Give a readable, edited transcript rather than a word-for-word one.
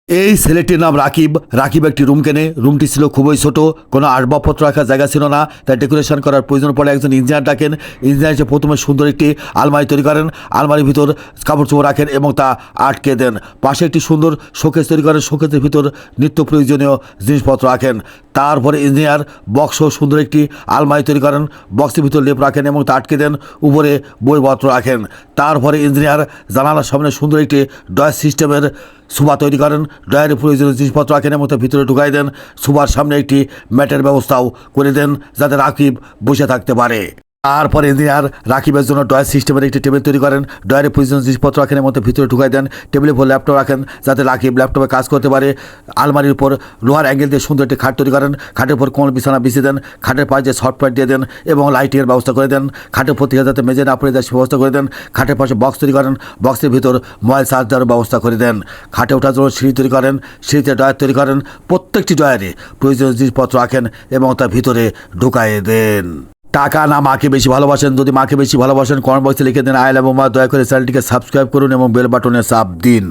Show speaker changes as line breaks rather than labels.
এই ছেলেটির নাম রাকিব। রাকিব একটি রুম কেনে। রুমটি ছিল খুবই ছোট, কোনো আসবাবপত্র রাখার জায়গা ছিল না, তাই ডেকোরেশন করার প্রয়োজন পড়ে একজন ইঞ্জিনিয়ার ডাকেন। ইঞ্জিনিয়ার এসে প্রথমে সুন্দর একটি আলমারি তৈরি করেন, আলমারির ভিতর কাপড় চোপড় রাখেন এবং তা আটকে দেন। পাশে একটি সুন্দর শোকেস তৈরি করেন, শোকেসের ভিতর নিত্য প্রয়োজনীয় জিনিসপত্র রাখেন। তারপরে ইঞ্জিনিয়ার বক্স সুন্দর একটি আলমারি তৈরি করেন, বক্সের ভিতর লেপ রাখেন এবং তা আটকে দেন, উপরে বইপত্র রাখেন। তারপরে ইঞ্জিনিয়ার জানালার সামনে সুন্দর একটি ডয়ার সিস্টেমের সোফা তৈরি করেন, ডয়ারে প্রয়োজনীয় জিনিসপত্র রাখেন এবং তার ভিতরে ঢুকাই দেন। সোফার সামনে একটি ম্যাটের ব্যবস্থাও করে দেন যাতে রাকিব বসে থাকতে পারে। তারপরে ইঞ্জিনিয়ার রাকিবের জন্য ডয়ার সিস্টেমের একটি টেবিল তৈরি করেন, ডয়ারে প্রয়োজনীয় জিনিসপত্র রাখেন এবং তার ভিতরে ঢুকাই দেন। টেবিলের উপর ল্যাপটপ রাখেন যাতে রাকিব ল্যাপটপে কাজ করতে পারে। আলমারির উপর লোহার অ্যাঙ্গেল দিয়ে সুন্দর একটি খাট তৈরি করেন, খাটের উপর কোমল বিছানা বিছিয়ে দেন, খাটের পাশে সফট প্যাড দিয়ে দেন এবং লাইটিংয়ের ব্যবস্থা করে দেন। খাটের প্রতি যাতে মেজে না পড়ে যায় সে ব্যবস্থা করে দেন। খাটের পাশে বক্স তৈরি করেন, বক্সের ভিতর মোবাইল চার্জ দেওয়ার ব্যবস্থা করে দেন। খাটে ওঠার জন্য সিঁড়ি তৈরি করেন, সিঁড়িতে ডয়ার তৈরি করেন, প্রত্যেকটি ডয়ারে প্রয়োজনীয় জিনিসপত্র রাখেন এবং তার ভিতরে ঢুকাইয়ে দেন। টাকা না মাকে বেশি ভালোবাসেন? যদি মাকে বেশি ভালোবাসেন কমেন্ট বক্সে লিখে দেন আই লাভ মা। দয়া করে চ্যানেলটিকে সাবস্ক্রাইব করুন এবং বেল বাটনে চাপ দিন।